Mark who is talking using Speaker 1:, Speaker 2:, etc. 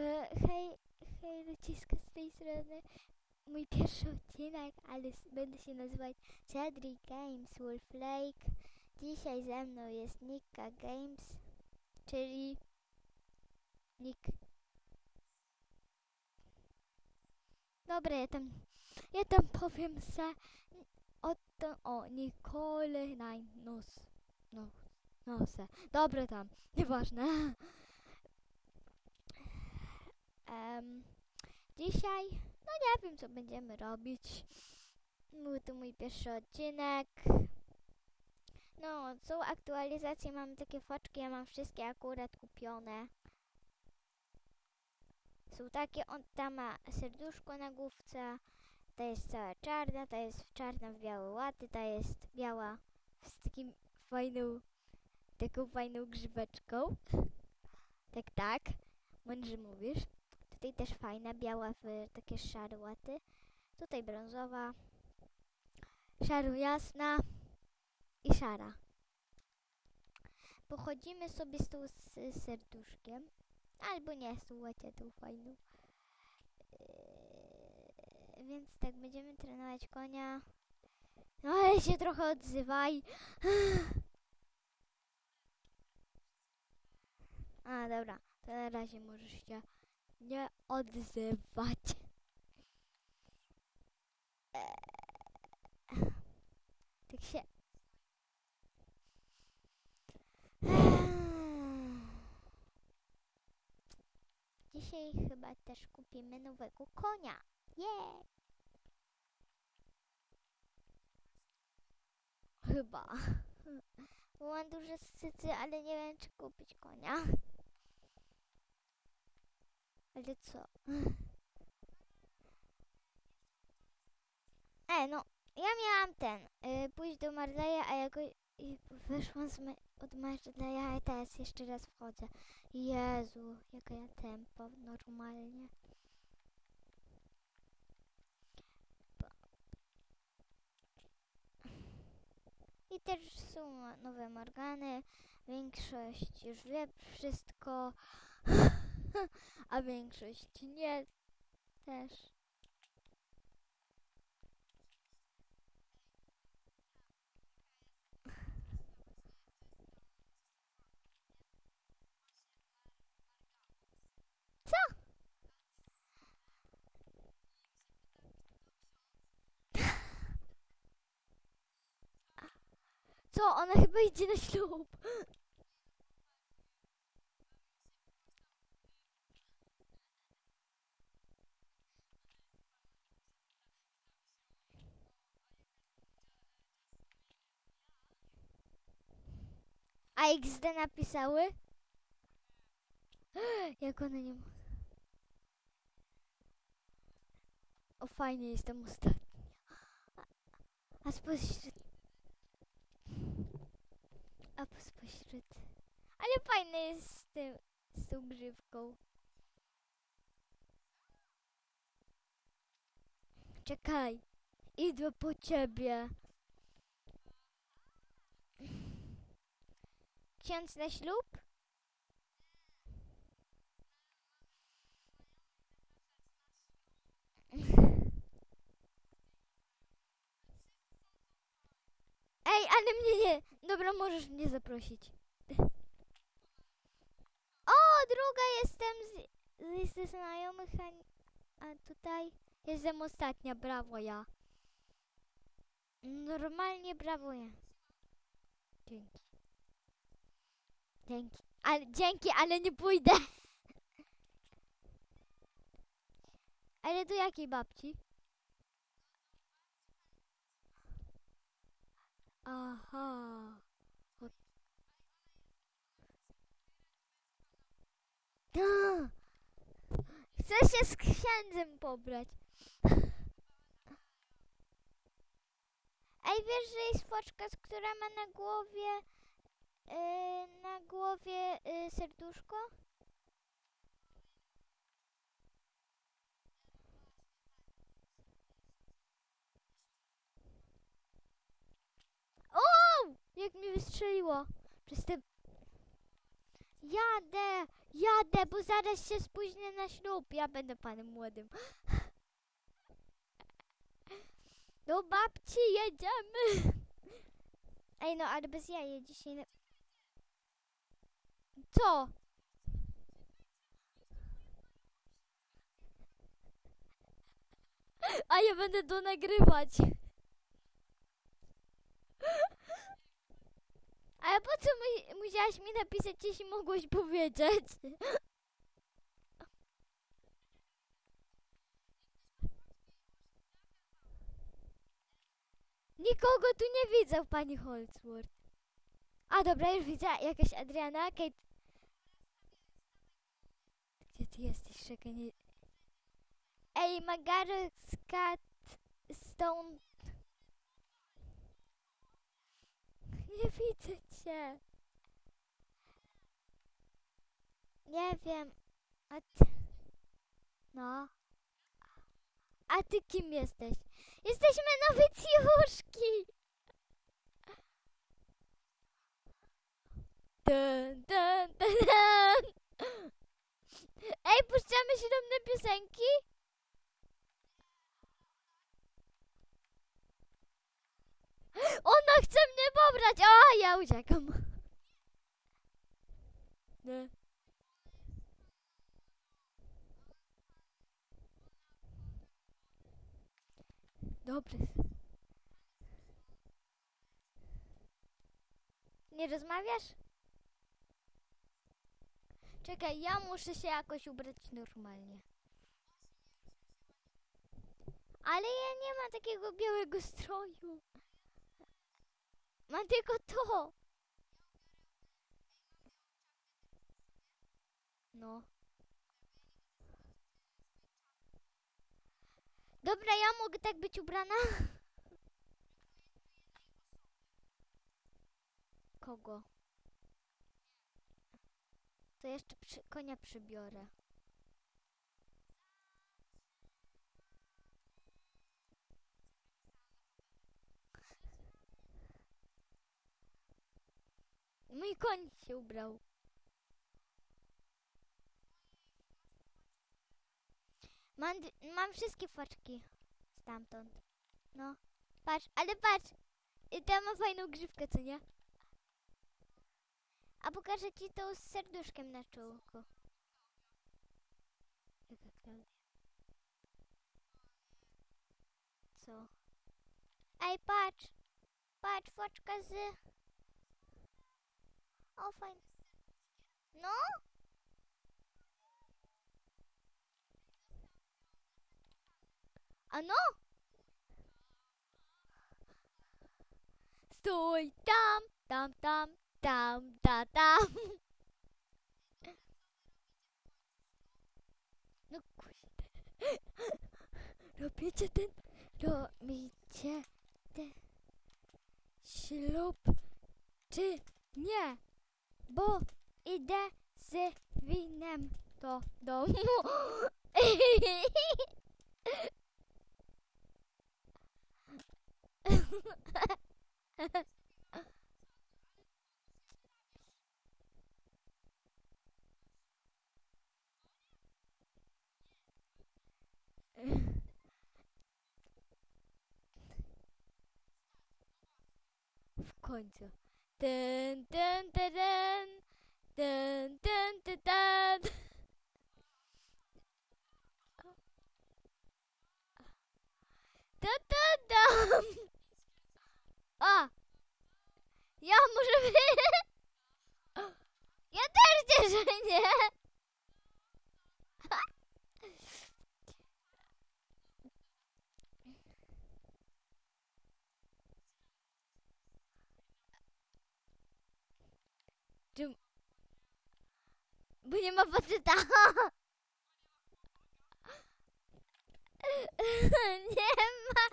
Speaker 1: Hej, hej, Luciska z tej strony. Mój pierwszy odcinek, ale będę się nazywać Cedric Games Wolf Lake. Dzisiaj ze mną jest Nika Games, czyli Nick. Dobra, ja tam powiem se o Nicole Nose. Dobra tam, nieważne. Dzisiaj, no nie wiem co będziemy robić. Był to mój pierwszy odcinek. No, są aktualizacje, mam takie foczki, ja mam wszystkie akurat kupione. Są takie, ta ma serduszko na główce, ta jest cała czarna, ta jest czarna w białe łaty, ta jest biała z taką fajną grzybeczką. Tak, mądrze mówisz. Tutaj też fajna, biała w takie szare łaty. Tutaj brązowa, szaro-jasna i szara. Pochodzimy sobie z tą serduszkiem. Albo nie, z tą łaciatą fajną. Więc tak, będziemy trenować konia. No ale się trochę odzywaj. A, dobra. To na razie możesz się nie odzywać. Tak się... Dzisiaj chyba też kupimy nowego konia. Yeah! Chyba. Bo mam duże sycy, ale nie wiem czy kupić konia. Ale co? No, ja miałam pójść do Marleya, a jakoś wyszłam od Marleya i teraz jeszcze raz wchodzę. Jezu, jaka ja tempo, normalnie. I też są nowe Morgany, większość już wie wszystko, a większość nie też. Co? Ona chyba idzie na ślub. A XD napisały? Jak one nie... O, fajnie, jestem ostatnia. A spośród... Ale fajne jest z tą grzywką. Czekaj, idę po ciebie. Ksiądz na ślub? Ej, ale mnie nie. Dobra, możesz mnie zaprosić. O, druga jestem ze znajomych, a tutaj jestem ostatnia. Brawo ja. Normalnie brawo ja. Dzięki, ale nie pójdę. Ale do jakiej babci? Aha. Chcę się z księdzem pobrać. Ej, wiesz, że jest foczka, która ma na głowie serduszko? O! Jak mi wystrzeliło. Przez te... Jadę, bo zaraz się spóźnię na ślub. Ja będę panem młodym. Do babci jedziemy. Ej, no ale bez jaja dzisiaj. Co? A ja będę to nagrywać. Ale po co musiałaś mi napisać, jeśli mogłeś powiedzieć? Nikogo tu nie widzę, pani Holdsworth. A dobra, już widzę jakaś Adriana. Kate. Gdzie ty jesteś? Czekaj, nie... Ej, Margaret Scott Stone. Nie widzę cię. Nie wiem. A ty... No. A ty kim jesteś? Jesteśmy nowicjuszki. Dun, dun, dun, dun. Ej, puszczamy ślubne piosenki? Ona chce mnie pobrać! O, ja uciekam. Nie. Dobry. Nie rozmawiasz? Czekaj, ja muszę się jakoś ubrać normalnie. Ale ja nie mam takiego białego stroju. Mam tylko to. No. Dobra, ja mogę tak być ubrana? Kogo? To jeszcze konia przybiorę. Mój koń się ubrał. Mam wszystkie faczki stamtąd. No, patrz, ale patrz. I ta ma fajną grzywkę, co nie? A pokażę ci to z serduszkiem na czołku. Jaka Klaudia? Co? Ej, patrz! Patrz, foczka z... O, fajnie. No? A no? Stój tam, tam, tam, tam, ta, tam. No kurde. Robicie ten ślub czy nie? Bo idę z winem do domu. W końcu. Dun, dun, dun, dun. Dun, dun, dun, dun. Dun, dun, dun. A! Ja muszę... Ja też nie, że nie. Bo nie ma faceta. Nie ma.